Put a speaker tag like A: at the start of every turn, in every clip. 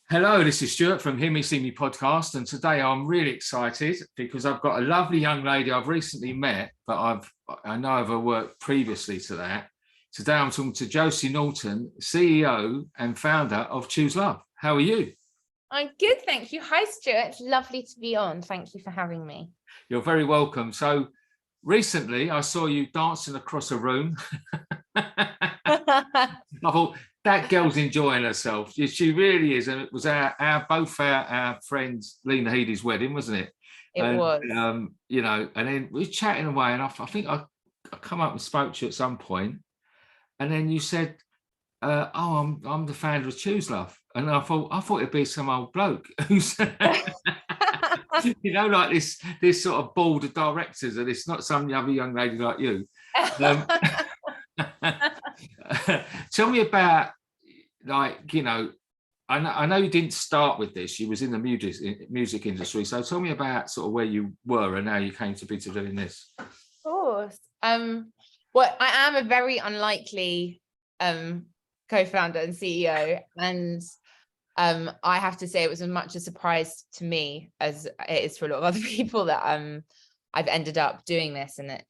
A: Hello, this is Stuart from Hear Me See Me podcast, and today I'm really excited because I've got a lovely young lady I've recently met, but I know of her work previously to that. Today I'm talking to Josie Naughton, CEO and founder of Choose Love. How are you?
B: I'm good, thank you. Hi, Stuart. It's lovely to be on. Thank you for having me.
A: You're very welcome. So recently I saw you dancing across a room. I thought that girl's enjoying herself. She really is, and it was our friends Lena Headey's wedding, wasn't it?
B: It
A: And
B: was.
A: and then we were chatting away, and I think I come up and spoke to you at some point, and then you said, "Oh, I'm the founder of Choose Love," and I thought it'd be some old bloke who's like this sort of board of directors, and it's not some other young lady like you. Um, Tell me about, I know you didn't start with this. You was in the music industry. So tell me about sort of where you were and how you came to be doing this.
B: Of course. Well, I am a very unlikely co-founder and CEO, and I have to say it was as much a surprise to me as it is for a lot of other people that I've ended up doing this, and that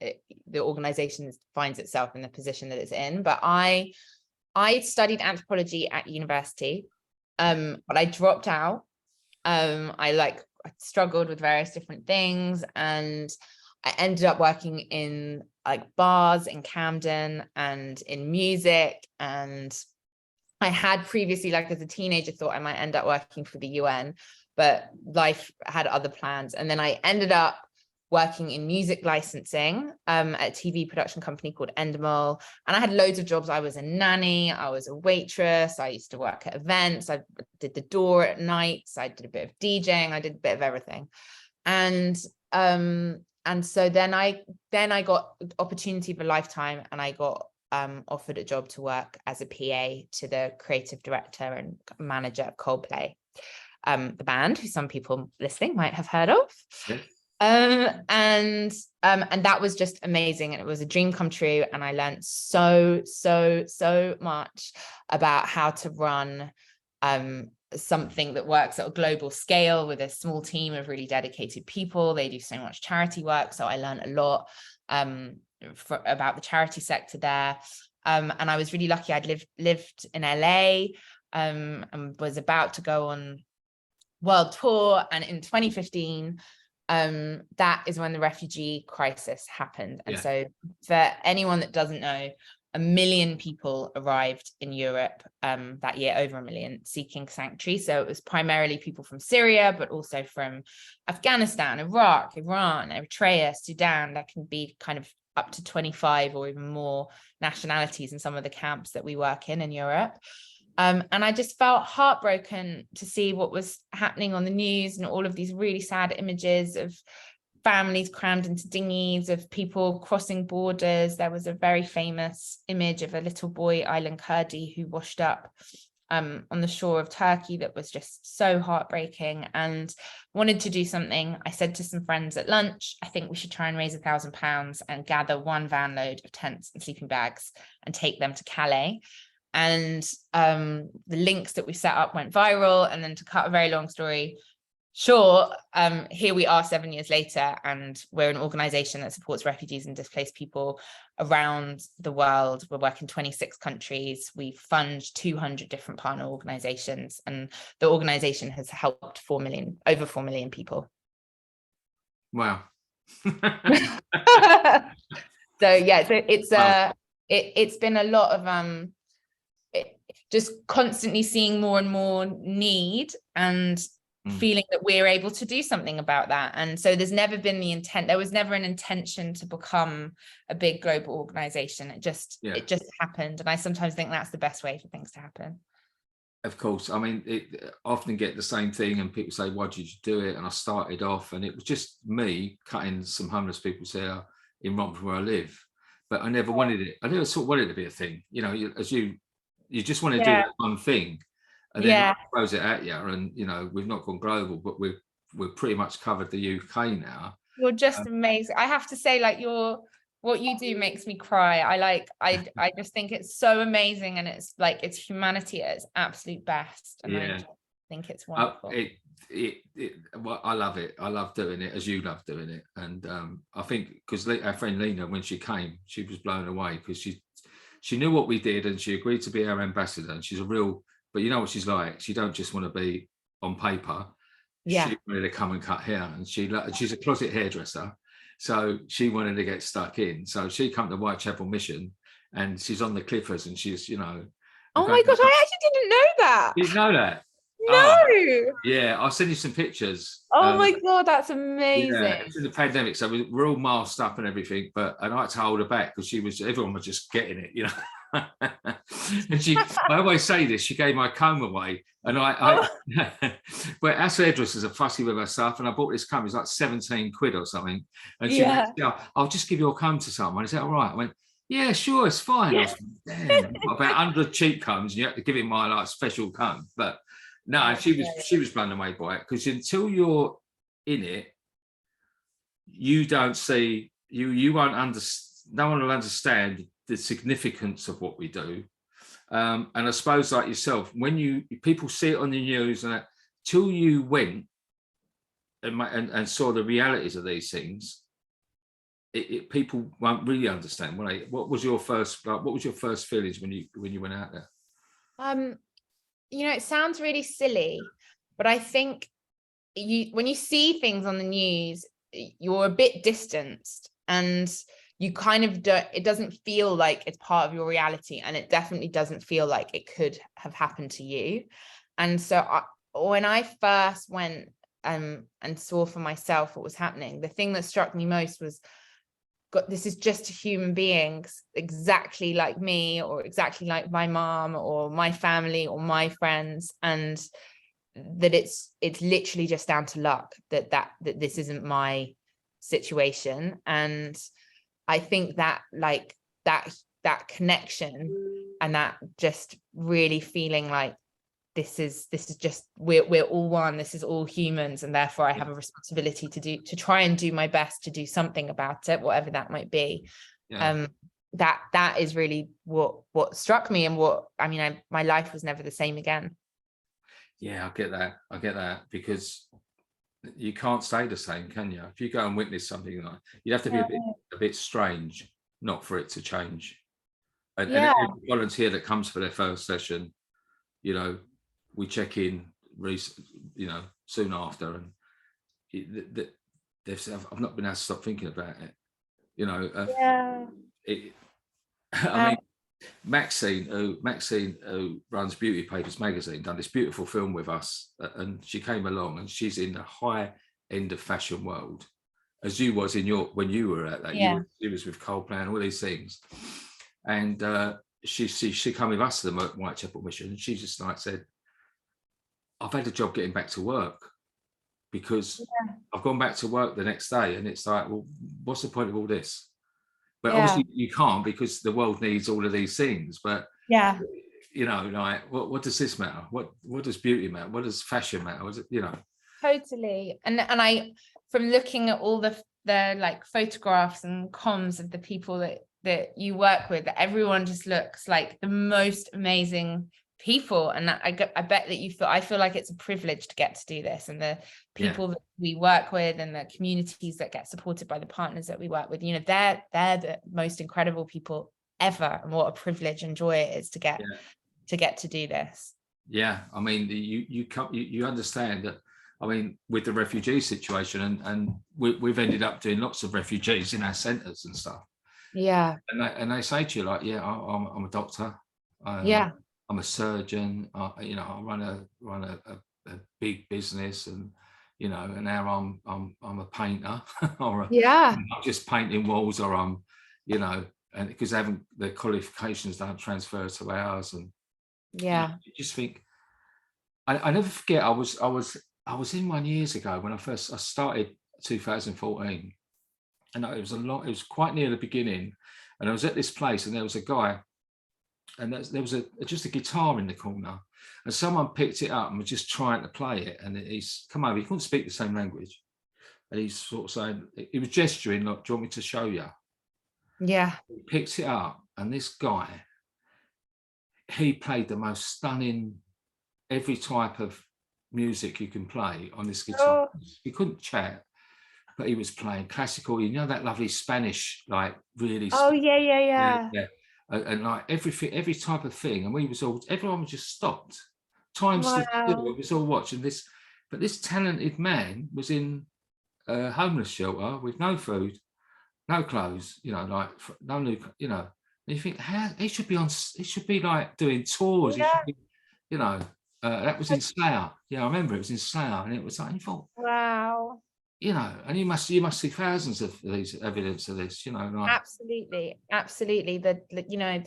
B: the organization finds itself in the position that it's in. But I studied anthropology at university, but I dropped out. I struggled with various different things, and I ended up working in bars in Camden and in music. And I had previously, as a teenager, thought I might end up working for the UN, but life had other plans. And then I ended up working in music licensing at a TV production company called Endemol. And I had loads of jobs. I was a nanny, I was a waitress, I used to work at events, I did the door at nights, I did a bit of DJing, I did a bit of everything. And so then I got opportunity of a lifetime, and I got offered a job to work as a PA to the creative director and manager of Coldplay, the band who some people listening might have heard of.
A: Yeah.
B: And that was just amazing, and it was a dream come true, and I learned so much about how to run something that works at a global scale with a small team of really dedicated people. They do so much charity work, so I learned a lot about the charity sector there, and I was really lucky. I'd lived in LA and was about to go on world tour, and in 2015 that is when the refugee crisis happened. And so for anyone that doesn't know, 1 million people arrived in Europe that year, over 1 million, seeking sanctuary. So it was primarily people from Syria, but also from Afghanistan, Iraq, Iran, Eritrea, Sudan. There can be kind of up to 25 or even more nationalities in some of the camps that we work in Europe. And I just felt heartbroken to see what was happening on the news, and all of these really sad images of families crammed into dinghies, of people crossing borders. There was a very famous image of a little boy, Aylan Kurdi, who washed up on the shore of Turkey. That was just so heartbreaking, and wanted to do something. I said to some friends at lunch, I think we should try and raise £1,000 and gather 1 van load of tents and sleeping bags and take them to Calais. And the links that we set up went viral. And then, to cut a very long story short, here we are 7 years later, and we're an organization that supports refugees and displaced people around the world. We work in 26 countries. We fund 200 different partner organizations, and the organization has helped over 4 million people.
A: Wow.
B: It's been a lot of just constantly seeing more and more need, and feeling that we're able to do something about that. And so there was never an intention to become a big global organization. It just happened. And I sometimes think that's the best way for things to happen.
A: Of course. I mean, I often get the same thing, and people say, why did you do it? And I started off, and it was just me cutting some homeless people's hair in Romford, where I live. But I never wanted it. I never sort of wanted it to be a thing. As you just want to do that one thing, and then it throws it at you. And we've not gone global, but we've pretty much covered the UK now.
B: You're just amazing. I have to say, what you do makes me cry. I just think it's so amazing, and it's humanity at its absolute best. And think it's wonderful.
A: Well, I love it. I love doing it as you love doing it. And I think because our friend Lena, when she came, she was blown away because she knew what we did and she agreed to be our ambassador. And she's a real, but you know what she's like. She don't just want to be on paper.
B: Yeah.
A: She wanted to come and cut hair, and she's a closet hairdresser, so she wanted to get stuck in. So she come to Whitechapel Mission, and she's on the Clippers, and she's, you know.
B: Oh my gosh, I actually didn't know that.
A: You know that?
B: No.
A: Yeah, I'll send you some pictures.
B: Oh my God, that's amazing.
A: Yeah, it's in the pandemic, so we're all masked up and everything, but I like to hold her back because everyone was just getting it, you know. And I always say this, she gave my comb away, and but as hairdressers are fussy with her stuff, and I bought this comb, it's like 17 quid or something, and she went, I'll just give your comb to someone. Is that all right? I went, yeah, sure, it's fine. I was like, damn, about 100 cheap combs, and you have to give him my like special comb. But no, she was blown away by it, because until you're in it, you don't see, you won't understand, no one will understand the significance of what we do. And I suppose, like yourself, when people see it on the news, and till you went and saw the realities of these things, people won't really understand. What was your first feelings when you went out there?
B: You know, it sounds really silly, but I think when you see things on the news, you're a bit distanced, and you kind of it doesn't feel like it's part of your reality, and it definitely doesn't feel like it could have happened to you. And so when I first went and saw for myself what was happening, the thing that struck me most was, God, this is just human beings exactly like me, or exactly like my mom or my family or my friends, and that it's literally just down to luck that this isn't my situation. And I think that like that connection, and that just really feeling like this is just we're all one, this is all humans, and therefore I have a responsibility to try and do my best to do something about it, whatever that might be. That is really what struck me, and what I mean, my life was never the same again.
A: Yeah, I get that, because you can't stay the same, can you? If you go and witness something like, you'd have to be a bit strange not for it to change. And every volunteer that comes for their first session, you know, we check in, you know, soon after, and they've said, I've not been able to stop thinking about it. You know, I mean, Maxine, who runs Beauty Papers magazine, done this beautiful film with us, and she came along, and she's in the high end of fashion world, as you was when you were at that. You was with Coldplay and all these things, and she came with us to the Whitechapel Mission, and she just like said, I've had a job getting back to work, because I've gone back to work the next day, and it's like, well, what's the point of all this? But obviously you can't, because the world needs all of these things. But you know, like, what does this matter? What does beauty matter? What does fashion matter? What does it, you know?
B: Totally. And I, from looking at all the like photographs and comms of the people that you work with, everyone just looks like the most amazing people. And I bet that I feel like it's a privilege to get to do this, and the people that we work with, and the communities that get supported by the partners that we work with, you know, they're the most incredible people ever, and what a privilege and joy it is to get to do this. Yeah,
A: I mean, you understand that. I mean, with the refugee situation, and we've ended up doing lots of refugees in our centres and stuff.
B: Yeah.
A: And they say to you like, I'm a doctor. I'm a surgeon. You know, I run a big business, and you know, and now I'm a painter, or I'm just painting walls, or I'm, you know, and because the qualifications don't transfer to ours, and you know, you just think. I never forget. I was in one years ago when I started 2014, and it was quite near the beginning, and I was at this place, and there was a guy. And there was just a guitar in the corner, and someone picked it up and was just trying to play it. And he's come over. He couldn't speak the same language, and he's sort of saying, he was gesturing like, "Do you want me to show you?"
B: Yeah.
A: He picks it up, and this guy, he played the most stunning, every type of music you can play on this guitar.
B: Oh,
A: You couldn't chat, but he was playing classical, you know, that lovely Spanish, like really
B: oh yeah, yeah,
A: yeah,
B: yeah.
A: yeah. And like everything, every type of thing, and everyone was just stopped. Time stood still.
B: Wow.
A: It was all watching this, but this talented man was in a homeless shelter with no food, no clothes, you know, like no new, you know. And you think, how he should be on? He should be like doing tours. He should
B: Yeah.
A: be, you know. That was in Slough. Yeah, I remember it was in Slough, and it was like you thought,
B: Wow.
A: you know, and you must see thousands of these evidence of this, you know, like
B: Absolutely. Absolutely. You know,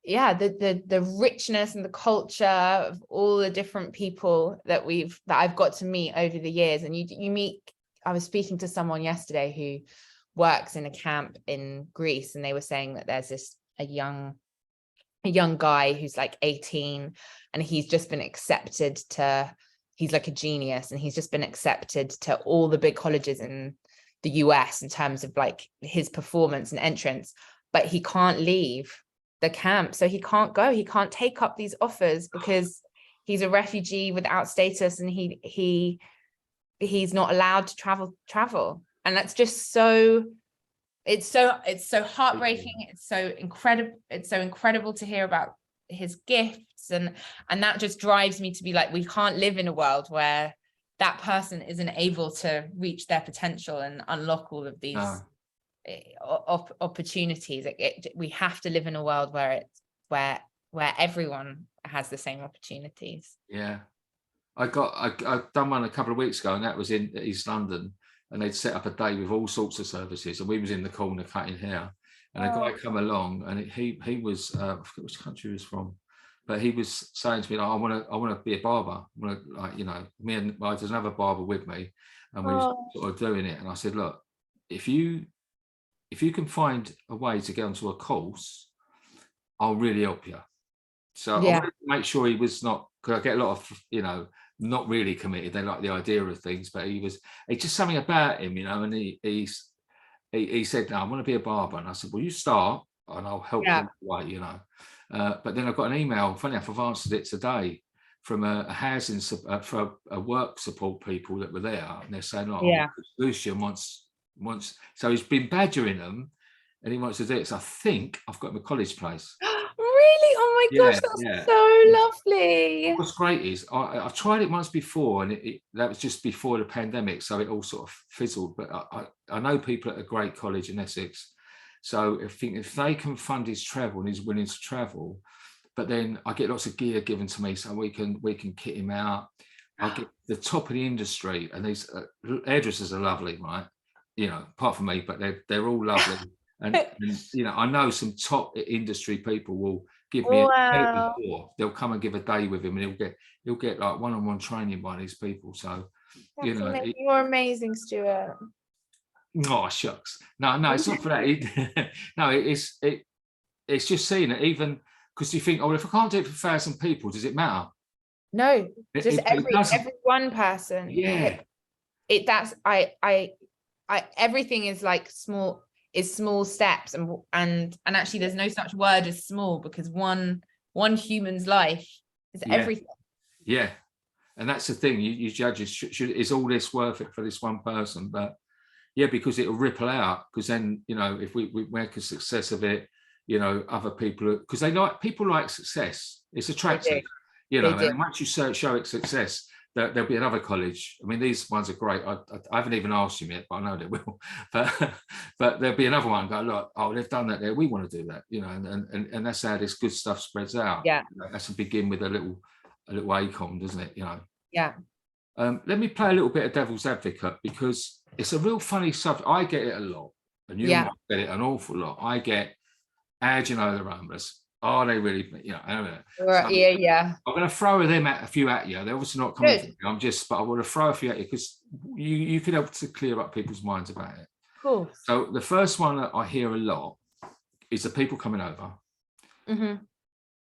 B: yeah, the richness and the culture of all the different people that I've got to meet over the years. And you meet, I was speaking to someone yesterday who works in a camp in Greece, and they were saying that there's a young guy who's like 18, and he's just been accepted to, he's like a genius, and he's just been accepted to all the big colleges in the US in terms of like his performance and entrance, but he can't leave the camp. So he can't go, he can't take up these offers because he's a refugee without status, and he's not allowed to travel. And that's just so, it's so heartbreaking. It's so incredible to hear about his gifts, and that just drives me to be like, we can't live in a world where that person isn't able to reach their potential and unlock all of these opportunities. We have to live in a world where it's where everyone has the same opportunities.
A: yeah. I've done one a couple of weeks ago, and that was in East London, and they'd set up a day with all sorts of services, and we was in the corner cutting hair, and a guy come along, and he was I forget which country he was from, but he was saying to me, like, I want to be a barber. I want to, like, you know, me and there's another barber with me, and we was sort of doing it. And I said, look, if you can find a way to get onto a course, I'll really help you. So I wanted to make sure he was not, because I get a lot of, you know, not really committed. They like the idea of things, but it's just something about him, you know. And he said, no, I want to be a barber. And I said, well, you start and I'll help you away, you know. But then I got an email, funny enough, I've answered it today, from a housing, for a work support people that were there. And they're saying, oh, Lucian wants, so he's been badgering them, and he wants to do it. So I think I've got him a college place.
B: Really? Oh my gosh, that's so lovely.
A: What's great is I've tried it once before, and that was just before the pandemic, so it all sort of fizzled. But I know people at a great college in Essex, so I think if they can fund his travel and he's willing to travel, but then I get lots of gear given to me, so we can kit him out. I get the top of the industry, and these hairdressers are lovely, right? You know, apart from me, but they're all lovely. And you know, I know some top industry people will give me a tour. They'll come and give a day with him, and he'll get like one-on-one training by these people. So you know,
B: you're amazing, Stuart.
A: Oh shucks, no, it's not for that. No, it's just seeing it, even because you think, oh, if I can't do it for 1,000 people, does it matter?
B: No, just every one person.
A: Yeah,
B: that's I everything is like small steps, and actually there's no such word as small, because one human's life is everything.
A: Yeah, and that's the thing, you judge is all this worth it for this one person? But yeah, because it'll ripple out, because then, you know, if we make a success of it, you know, other people, because people like success, it's attractive, you know. And once you show it success, there'll be another college. I mean, these ones are great. I haven't even asked him yet, but I know they will. But there'll be another one. Go, look, oh, they've done that there. We want to do that, you know. And that's how this good stuff spreads out.
B: Yeah,
A: you know, that's to begin with a little acorn, doesn't it? You know.
B: Yeah.
A: Let me play a little bit of devil's advocate, because it's a real funny subject. I get it a lot, and you might get it an awful lot. I get, how do you know the Ramblers? Are they really, you know? So
B: yeah.
A: I'm going to throw a few at you. They're obviously not coming from me. But I want to throw a few at you, because you could help to clear up people's minds about it.
B: Cool.
A: So the first one that I hear a lot is the people coming over.
B: Mm-hmm.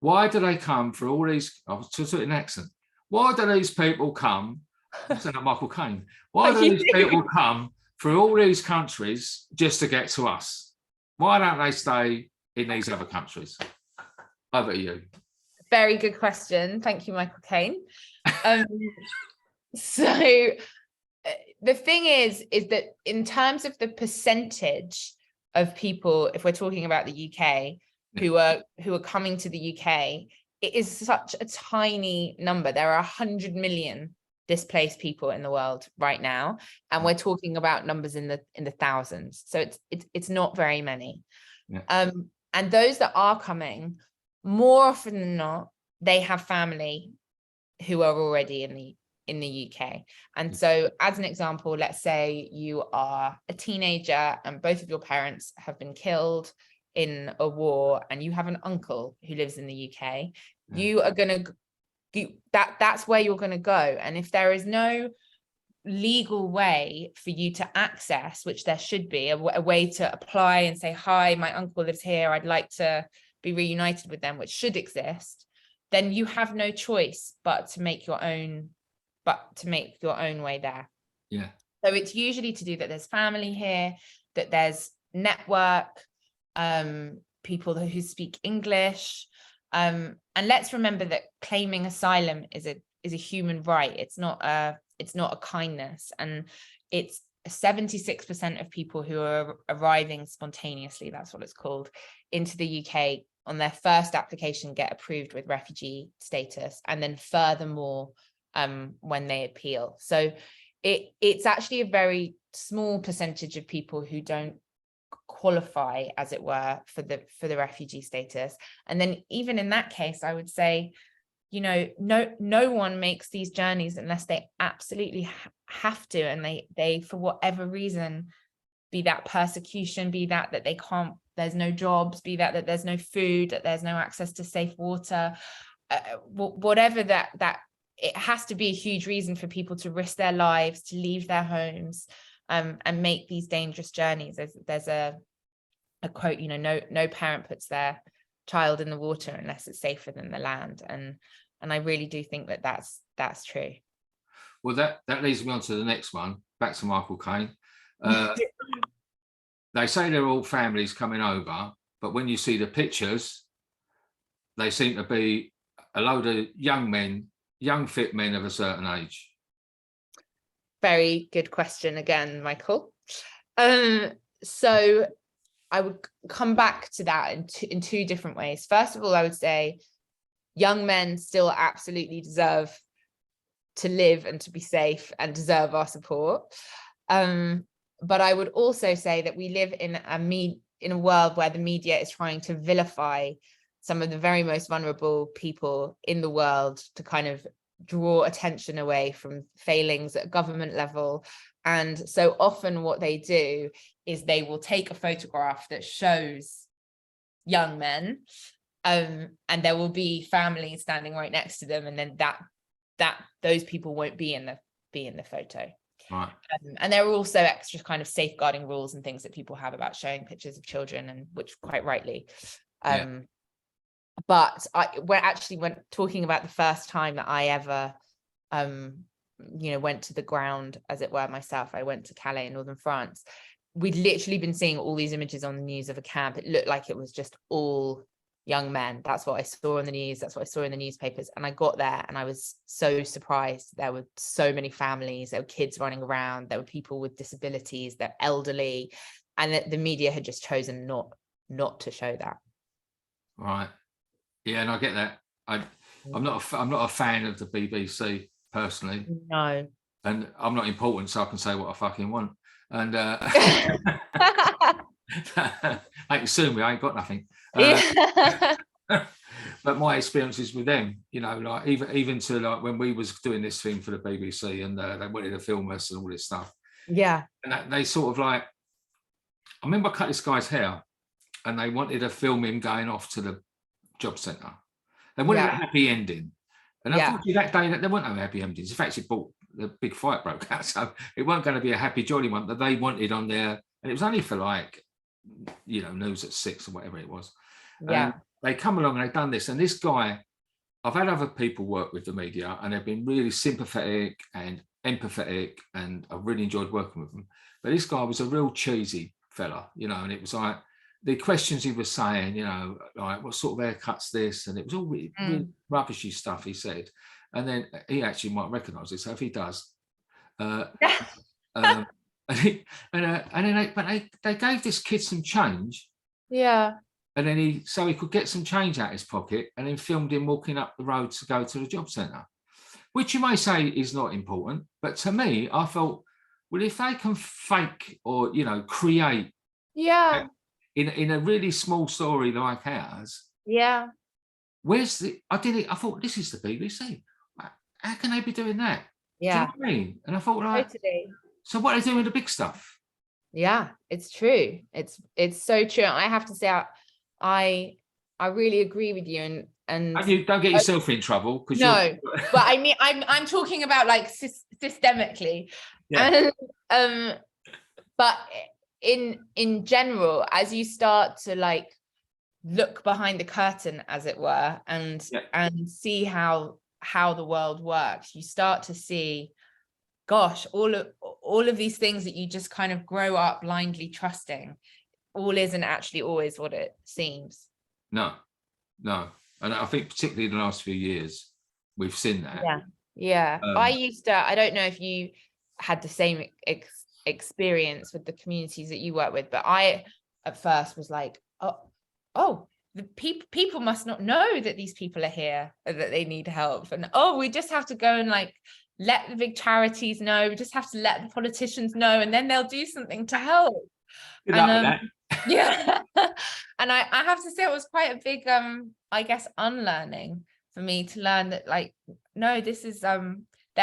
A: Why do they come for all these? I was just an accent. Why do these people come? I'm saying that Michael Caine. Why do these people come through all these countries just to get to us? Why don't they stay in these other countries? Over to you.
B: Very good question. Thank you, Michael Caine. So the thing is that in terms of the percentage of people, if we're talking about the UK, who are coming to the UK, it is such a tiny number. There are 100 million displaced people in the world right now, and we're talking about numbers in the thousands. So it's not very many. Yeah. And those that are coming, more often than not, they have family who are already in the UK. And so as an example, let's say you are a teenager and both of your parents have been killed in a war, and you have an uncle who lives in the UK, you are going to, that's where you're going to go. And if there is no legal way for you to access, which there should be, a way to apply and say, hi, my uncle lives here, I'd like to be reunited with them, which should exist, then you have no choice but to make your own way there.
A: Yeah.
B: So it's usually to do that there's family here, that there's network, people who speak English, and let's remember that claiming asylum is a human right. It's not a kindness, and it's 76% of people who are arriving spontaneously, that's what it's called, into the UK on their first application get approved with refugee status, and then furthermore when they appeal. So it's actually a very small percentage of people who don't qualify, as it were, for the refugee status. And then even in that case, I would say, you know, no one makes these journeys unless they absolutely have to, and they for whatever reason, be that persecution, be that they can't, there's no jobs, be that there's no food, that there's no access to safe water, whatever that it has to be a huge reason for people to risk their lives, to leave their homes, and make these dangerous journeys. There's a quote, you know, no parent puts their child in the water unless it's safer than the land, and I really do think that that's true.
A: Well, that leads me on to the next one, back to Michael Caine. They say they're all families coming over, but when you see the pictures, they seem to be a load of young men, young fit men of a certain age.
B: Very good question again, Michael. So I would come back to that in two different ways. First of all, I would say young men still absolutely deserve to live and to be safe and deserve our support. But I would also say that we live in a world where the media is trying to vilify some of the very most vulnerable people in the world to kind of draw attention away from failings at government level. And so often what they do is they will take a photograph that shows young men, and there will be families standing right next to them, and then that those people won't be in the photo.
A: Right.
B: And there are also extra kind of safeguarding rules and things that people have about showing pictures of children, and which quite rightly. But when talking about the first time that I ever, went to the ground, as it were, myself, I went to Calais in northern France. We'd literally been seeing all these images on the news of a camp. It looked like it was just all young men. That's what I saw on the news. That's what I saw in the newspapers. And I got there and I was so surprised. There were so many families. There were kids running around. There were people with disabilities. They're elderly, and the media had just chosen not to show that.
A: Right. Yeah, and I get that. I'm not a fan of the BBC personally.
B: No.
A: And I'm not important, so I can say what I fucking want. And I can sue me. I ain't got nothing. But my experiences with them, you know, like even to like when we was doing this thing for the BBC, and they wanted to film us and all this stuff.
B: Yeah.
A: And they sort of like, I remember I cut this guy's hair, and they wanted to film him going off to the job centre. They wanted a happy ending. And unfortunately that day there weren't no happy endings. In fact, the big fight broke out. So it wasn't going to be a happy jolly one that they wanted on there. And it was only for like, you know, news at 6 or whatever it was.
B: Yeah.
A: And they come along and they've done this. And this guy, I've had other people work with the media, and they've been really sympathetic and empathetic, and I've really enjoyed working with them. But this guy was a real cheesy fella, you know, and it was like, the questions he was saying, you know, like what sort of haircut's this, and it was all really rubbishy stuff he said. And then he actually might recognise it, so if he does, uh, um, and then they gave this kid some change.
B: Yeah.
A: And then so he could get some change out of his pocket, and then filmed him walking up the road to go to the job centre, which you may say is not important. But to me, I thought, well, if they can fake or, you know, create in a really small story like ours, where's I thought, this is the BBC. How can they be doing that? Do you know what I mean? And I thought, like, totally. So what are they doing with the big stuff?
B: Yeah, it's true. It's so true. I have to say, I really agree with you, and
A: you don't get yourself in trouble, because
B: no, but I mean, I'm talking about like systemically, and but in general, as you start to like look behind the curtain, as it were, and see how the world works, you start to see, gosh, all of these things that you just kind of grow up blindly trusting, all isn't actually always what it seems.
A: No. And I think particularly in the last few years, we've seen that.
B: Yeah. I don't know if you had the same experience with the communities that you work with, but I at first was like, oh, the people must not know that these people are here, and that they need help, and we just have to go and like let the big charities know, we just have to let the politicians know, and then they'll do something to help. And and I have to say, it was quite a big I guess unlearning for me to learn that, like, no, this is there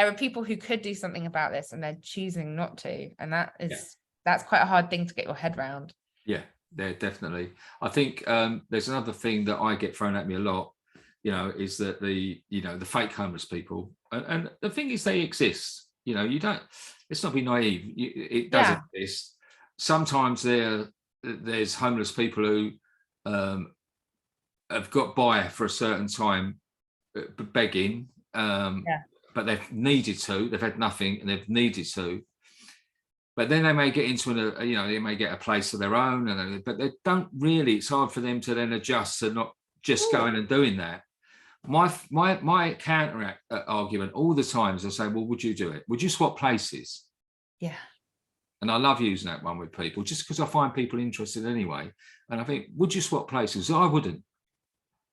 B: are people who could do something about this, and they're choosing not to, and that's quite a hard thing to get your head around.
A: Yeah, definitely. I think there's another thing that I get thrown at me a lot, you know, is that the fake homeless people, and the thing is, they exist. You know, let's not be naive. It does exist. Sometimes there's homeless people who have got by for a certain time begging, but they've needed to. They've had nothing, and they've needed to. But then they may get into they may get a place of their own, but they don't really. It's hard for them to then adjust to not just going and doing that. My counter argument all the time is I say, well, would you do it? Would you swap places?
B: Yeah.
A: And I love using that one with people, just because I find people interested anyway. And I think, would you swap places? I wouldn't.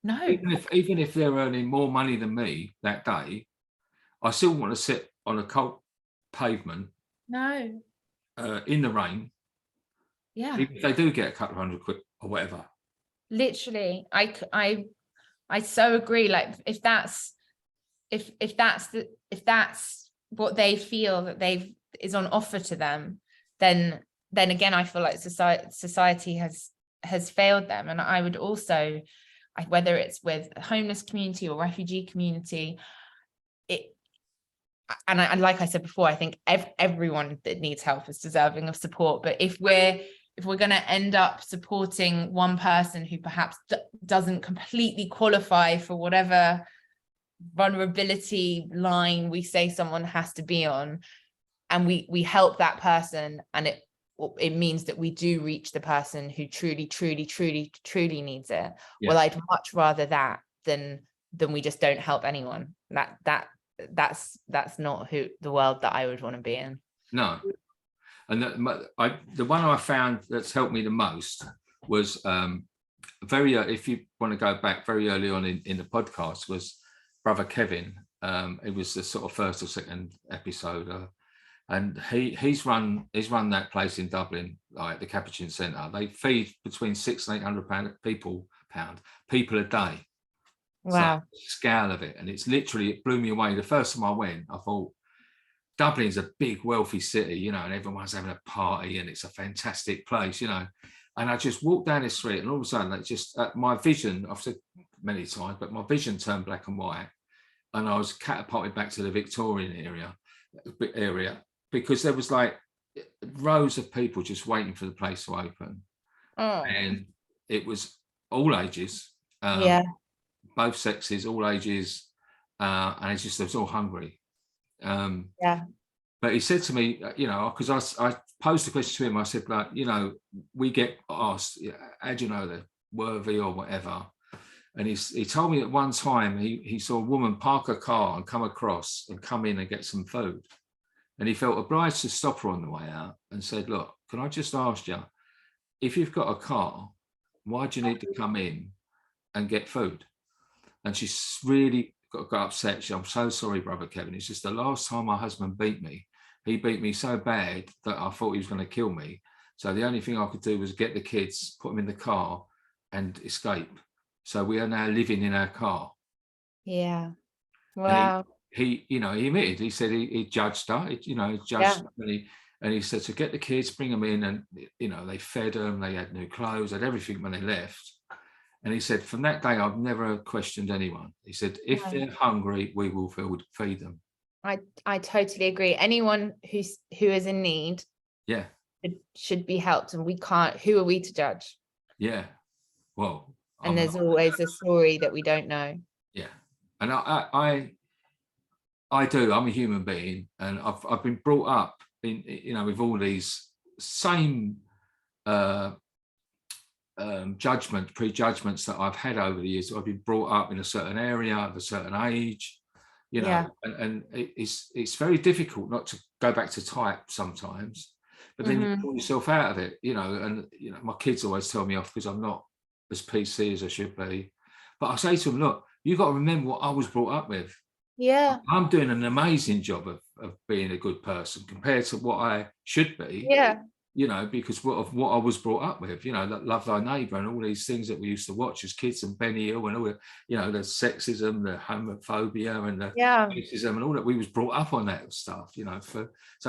B: No.
A: Even if they're earning more money than me that day, I still want to sit on a cold pavement.
B: No.
A: In the rain.
B: Yeah.
A: Even if they do get a couple of £100 or whatever.
B: Literally, I so agree. Like, if that's what they feel that is on offer to them, then again, I feel like society has failed them. And I would also, whether it's with a homeless community or refugee community, and like I said before, I think everyone that needs help is deserving of support. But if we're going to end up supporting one person who perhaps doesn't completely qualify for whatever vulnerability line we say someone has to be on, and we help that person, and it means that we do reach the person who truly needs it. Well, I'd much rather that than we just don't help anyone. That's not the world that I would want to be in.
A: No. And the one I found that's helped me the most was if you want to go back very early on in the podcast, was Brother Kevin. It was the sort of first or second episode, and he's run that place in Dublin, like the Capuchin Centre. They feed between £600 and £800 people a day.
B: Wow.
A: So scale of it, and it blew me away. The first time I went, I thought, Dublin's a big wealthy city, you know, and everyone's having a party, and it's a fantastic place, you know. And I just walked down the street, and all of a sudden, it just my vision, I've said many times, but my vision turned black and white, and I was catapulted back to the Victorian area, because there was like rows of people just waiting for the place to open. And it was all ages. Both sexes, all ages, and it was all hungry. But he said to me, because I posed the question to him, I said, like, we get asked, how do you know they're worthy or whatever? And he told me that one time he saw a woman park a car and come across and come in and get some food. And he felt obliged to stop her on the way out and said, look, can I just ask you, if you've got a car, why do you need to come in and get food? And she really got upset. I'm so sorry, brother Kevin. It's just the last time my husband beat me. He beat me so bad that I thought he was going to kill me. So the only thing I could do was get the kids, put them in the car and escape. So we are now living in our car.
B: Yeah. Wow.
A: And he admitted, he said he judged her, and he said to get the kids, bring them in, and they fed them, they had new clothes, had everything when they left. And he said, from that day, I've never questioned anyone. He said, if they're hungry, we will feed them.
B: I totally agree. Anyone who is in need, should be helped, and we can't. Who are we to judge?
A: Yeah. Well,
B: and there's always a story that we don't know.
A: Yeah, and I do. I'm a human being, and I've been brought up in with all these same prejudgments that I've had over the years. I've been brought up in a certain area of a certain age, and it's very difficult not to go back to type sometimes, but then you pull yourself out of it, and my kids always tell me off because I'm not as PC as I should be. But I say to them, look, you've got to remember what I was brought up with.
B: Yeah.
A: I'm doing an amazing job of being a good person compared to what I should be.
B: Yeah.
A: Because of what I was brought up with, love thy neighbor and all these things that we used to watch as kids, and Benny Hill and all the, the sexism, the homophobia and the racism and all that. We was brought up on that stuff,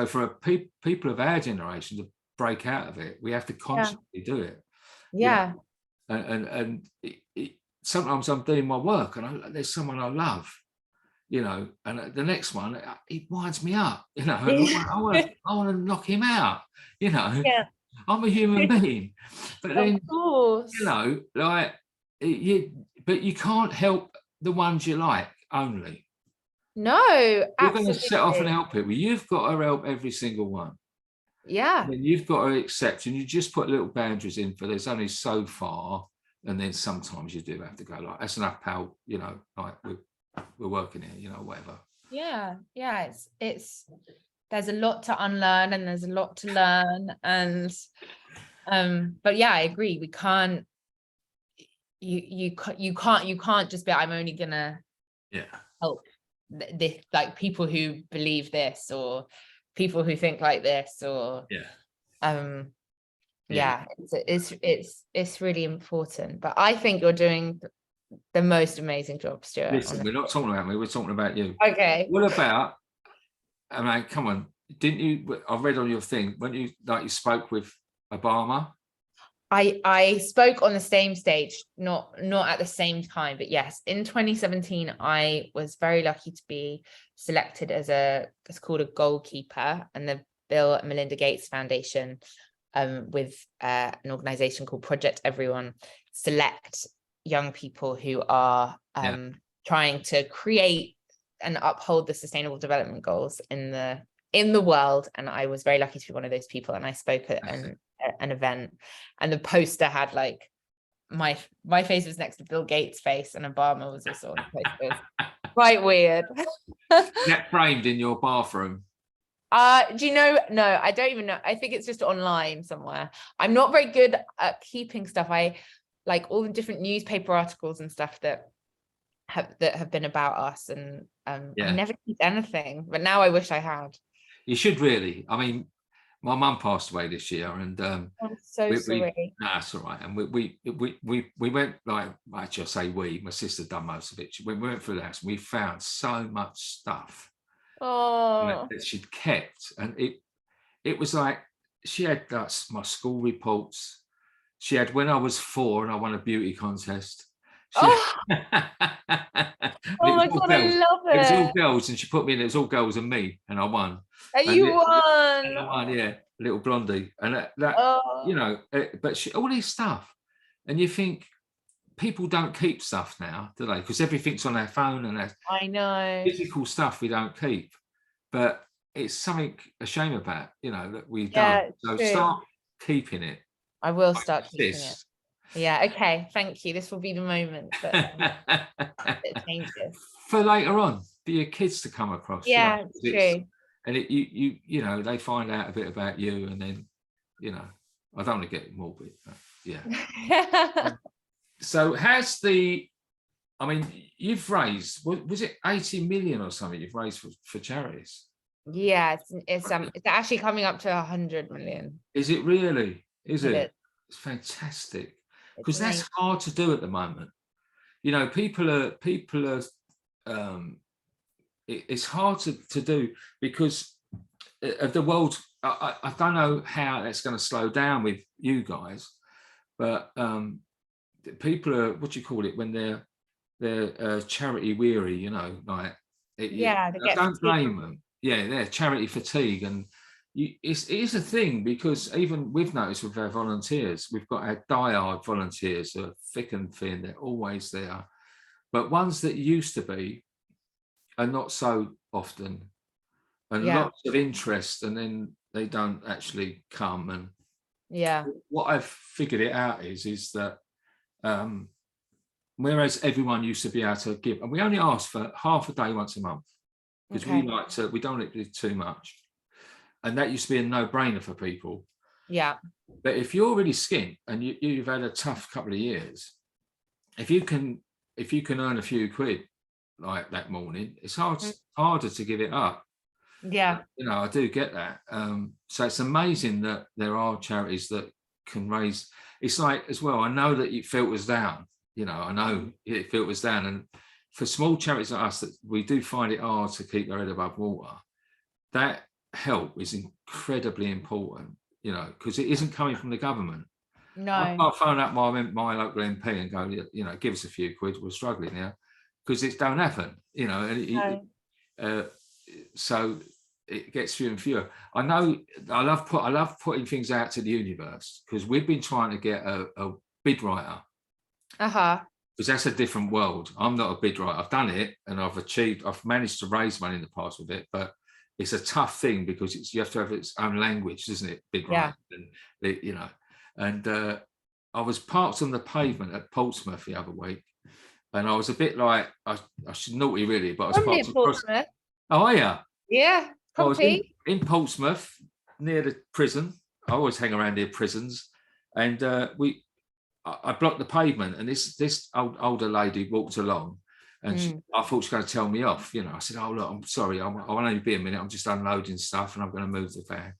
A: for people of our generation to break out of it, we have to constantly do it.
B: Yeah.
A: And sometimes I'm doing my work and there's someone I love, and the next one, it winds me up, and I want to knock him out, I'm a human being, but then,
B: of course.
A: but you can't help the ones you like only.
B: No,
A: you're
B: absolutely.
A: going to set off and help people. You've got to help every single one.
B: Yeah.
A: And then you've got to accept, and you just put little boundaries in for there's only so far, and then sometimes you do have to go like, that's enough, pal, like we're working here, whatever.
B: Yeah. It's there's a lot to unlearn and there's a lot to learn, and but yeah, I agree, we can't, you can't just be, I'm only gonna help this, like people who believe this or people who think like this, or it's really important. But I think you're doing the most amazing job, Stuart.
A: Listen, we're not talking about me, we're talking about you.
B: Okay.
A: What about, I mean, come on, didn't you, I read on your thing, when you spoke with Obama?
B: I spoke on the same stage, not at the same time, but yes, in 2017, I was very lucky to be selected as it's called a goalkeeper, and the Bill and Melinda Gates Foundation, with an organization called Project Everyone, select young people who are trying to create and uphold the sustainable development goals in the world. And I was very lucky to be one of those people, and I spoke at an event, and the poster had like my face was next to Bill Gates' face, and Obama was also on the poster. It was quite weird.
A: Get framed in your bathroom?
B: Do you know? No, I don't even know. I think it's just online somewhere. I'm not very good at keeping stuff. I like all the different newspaper articles and stuff that have been about us, and I never keep anything, but now I wish I had. You
A: should really. I mean, my mum passed away this year, and
B: I'm so sorry.
A: That's all right. And we went, like, actually I say my sister done most of it. We went through the house and we found so much stuff that she'd kept, and it was like she had my school reports. She had when I was 4 and I won a beauty contest.
B: Oh my God, I love it.
A: It was all girls, and she put me in. It was all girls and me, and I won.
B: And you won.
A: And I won, yeah, little blondie, and but all this stuff, and you think people don't keep stuff now, do they? Because everything's on their phone, and
B: I know
A: physical stuff we don't keep. But it's something a shame about, you know, that we
B: Yeah,
A: don't.
B: it's
A: So
B: true.
A: start keeping it.
B: I will
A: I
B: start keeping it.
A: insist.
B: Yeah, okay, thank you. This will be the moment that it changes.
A: For later on, for your kids to come across, you know,
B: Yeah, it's true.
A: and you know, they find out a bit about you, and then, you know, I don't want to get morbid, but yeah. So has the, I mean, you've raised, was it 80 million or something you've raised for charities?
B: Yeah, it's actually coming up to 100 million.
A: Is it really? Is
B: It
A: it?
B: is.
A: It's fantastic,
B: It's
A: because that's
B: amazing.
A: hard to do at the moment. You know, people are it's hard to do because of the world. I don't know how that's going to slow down with you guys, but people are, what do you call it, when they're charity weary, you know, like
B: Yeah, they
A: I
B: get
A: don't
B: fatigued.
A: blame them. Yeah, they're charity fatigue, and it is a thing, because even we've noticed with our volunteers, we've got our diehard volunteers who are thick and thin, they're always there, but ones that used to be are not so often, and
B: Yeah,
A: lots of interest, and then they don't actually come. And
B: yeah.
A: what I've figured it out is that um, whereas everyone used to be able to give, and we only ask for half a day once a month, because
B: Okay.
A: we don't like to do too much, and that used to be a no-brainer for people.
B: Yeah.
A: But if you're really skint and you've had a tough couple of years, if you can earn a few quid like that morning, it's harder to give it up.
B: Yeah.
A: You know, I do get that. So it's amazing that there are charities that can raise. It's like, as well, I know that it filters down. You know, I know it filters down, and for small charities like us, that we do find it hard to keep their head above water. That help is incredibly important. You know, because it isn't coming from the government. I
B: No.
A: can't phone up my local MP and go, you know, give us a few quid, we're struggling now, because it don't happen. You know, and
B: No.
A: so it gets fewer and fewer. I know I love putting things out to the universe, because we've been trying to get a bid writer,
B: Uh-huh.
A: because that's a different world. I'm not a bid writer. I've done it and I've managed to raise money in the past with it, but it's a tough thing, because you have to have its own language, isn't it? Bid
B: Yeah.
A: writing, and you know, and I was parked on the pavement at Portsmouth the other week, and I was a bit like, I should naughty really, but I was
B: I'm near
A: parked across.
B: Portsmouth.
A: Oh yeah.
B: Yeah.
A: I was
B: Copy.
A: in Portsmouth, near the prison. I always hang around near prisons, and I blocked the pavement, and this older lady walked along, and I thought she was going to tell me off. You know, I said, "Oh look, I'm sorry, I'll only be a minute. I'm just unloading stuff, and I'm going to move the van."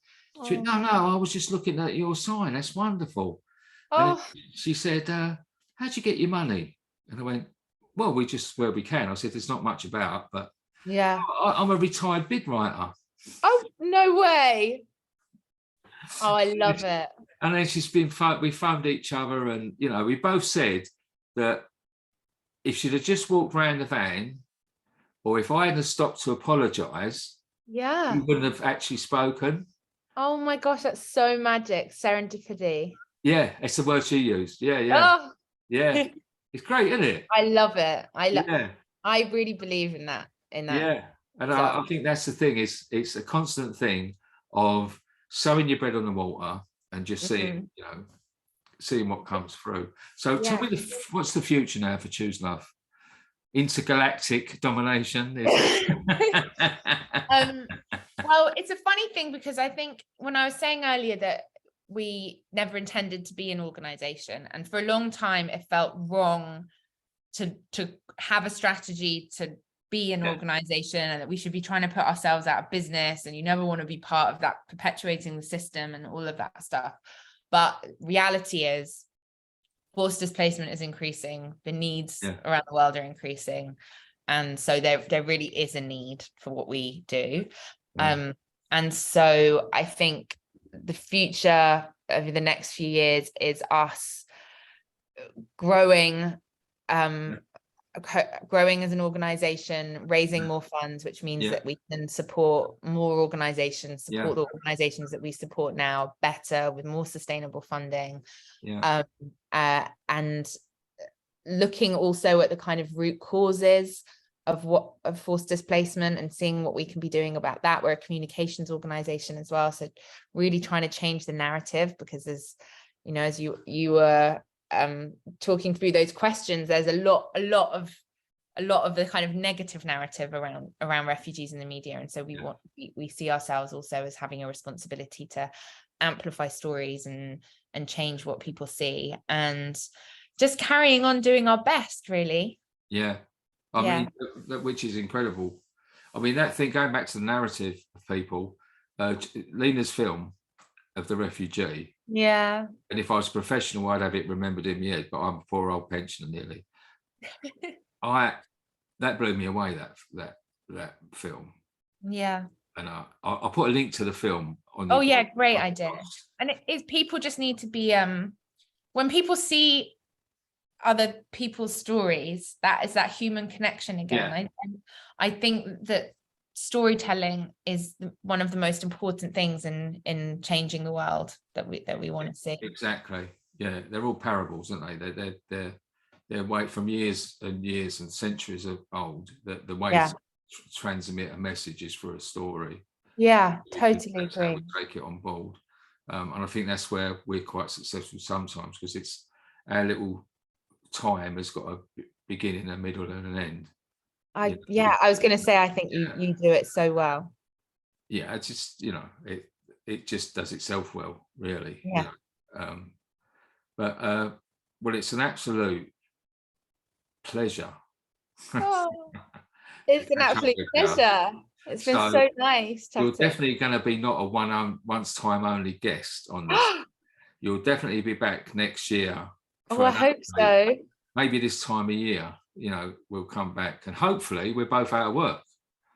A: She went,
B: Oh.
A: "No, I was just looking at your sign. That's wonderful." And
B: Oh.
A: she said, "How'd you get your money?" And I went, "Well, we just, where we can." I said, "There's not much about, but
B: Yeah.
A: I'm a retired bid writer."
B: Oh, no way. Oh, I love it.
A: And then we found each other, and you know, we both said that if she'd have just walked around the van, or if I hadn't stopped to apologise, we
B: Yeah.
A: wouldn't have actually spoken.
B: Oh my gosh, that's so magic. Serendipity.
A: Yeah, it's the word she used. Yeah.
B: Oh,
A: It's great, isn't it?
B: I love it.
A: Yeah,
B: I really believe in that.
A: yeah. And
B: So
A: I think that's the thing, is it's a constant thing of sowing your bread on the water, and just seeing, you know, seeing what comes through. So tell
B: yeah.
A: me, what's the future now for Choose Love? Intergalactic domination?
B: Well, it's a funny thing, because I think when I was saying earlier that we never intended to be an organization, and for a long time it felt wrong to have a strategy to be an organization, and that we should be trying to put ourselves out of business, and you never want to be part of that perpetuating the system and all of that stuff. But reality is, forced displacement is increasing, the needs around the world are increasing, and so there really is a need for what we do. And so I think the future over the next few years is us growing as an organization, raising more funds, which means that we can support more organizations, support the organizations that we support now better, with more sustainable funding, and looking also at the kind of root causes of forced displacement and seeing what we can be doing about that. We're a communications organization as well, so really trying to change the narrative, because as you know, as you were talking through those questions, there's a lot of the kind of negative narrative around refugees in the media, and so we see ourselves also as having a responsibility to amplify stories and change what people see, and just carrying on doing our best, really.
A: I mean, which is incredible. I mean, that thing, going back to the narrative of people, Lena's film of the refugee, and if I was professional, I'd have it remembered in my head, but I'm a poor old pensioner nearly. That blew me away, that film. And I'll put a link to the film on the
B: great idea. And people just need to be when people see other people's stories, that is that human connection again. I think that storytelling is one of the most important things in changing the world that we want to see.
A: Exactly. Yeah, they're all parables, aren't they? They're way from years and years and centuries of old. The way to transmit a message is for a story.
B: Totally agree.
A: We take it on board, and I think that's where we're quite successful sometimes, because it's our little time has got a beginning, a middle, and an end.
B: I was going to say, I think you do it so well.
A: It's just, it just does itself well, really. But well, it's an absolute pleasure.
B: It's an absolute pleasure. It's been so nice.
A: You're definitely going to be not a once time only guest on this. You'll definitely be back next year.
B: I hope so.
A: Maybe this time of year, we'll come back, and hopefully we're both out of work.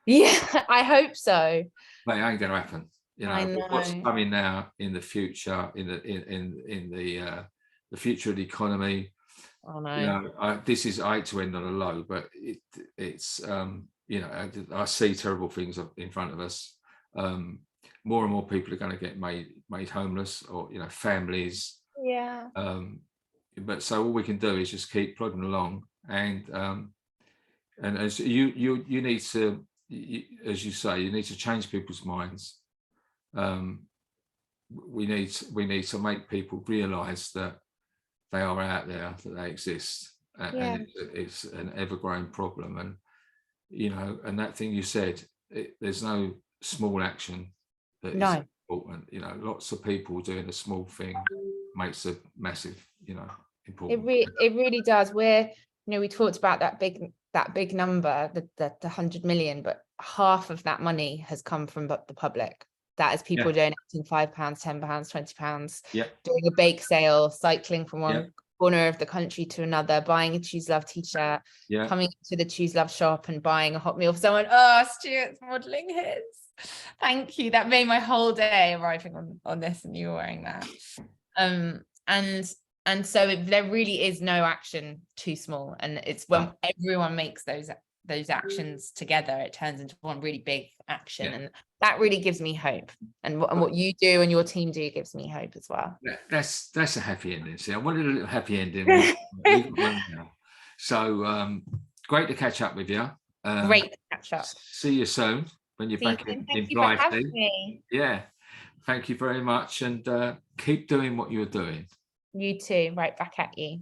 B: I hope so.
A: But it ain't going to happen.
B: I know.
A: What's coming now in the future, in the future of the economy.
B: Oh no.
A: I hate to end on a low, but it's I see terrible things in front of us. More and more people are going to get made homeless, or families. But so all we can do is just keep plodding along, and as you need to, as you say, you need to change people's minds. We need to make people realise that they are out there, that they exist, and it's an ever-growing problem. And and that thing you said, there's no small action that is important. Lots of people doing a small thing makes a massive, important.
B: It really does. We talked about that big number, the 100 million, but half of that money has come from the public. That is people donating £5, £10, £20, doing a bake sale, cycling from one corner of the country to another, buying a Choose Love t-shirt, coming to the Choose Love shop and buying a hot meal for someone. Stuart's modeling his. Thank you. That made my whole day, arriving on this and you were wearing that. And so there really is no action too small, and it's when everyone makes those actions together, it turns into one really big action, and that really gives me hope. And what you do and your team do gives me hope as well.
A: That's a happy ending. See, I wanted a little happy ending. So great to catch up with you.
B: Great to catch up.
A: See you soon when you're back in Blighty. Thank you very much, and keep doing what you're doing.
B: You too. Right back at you.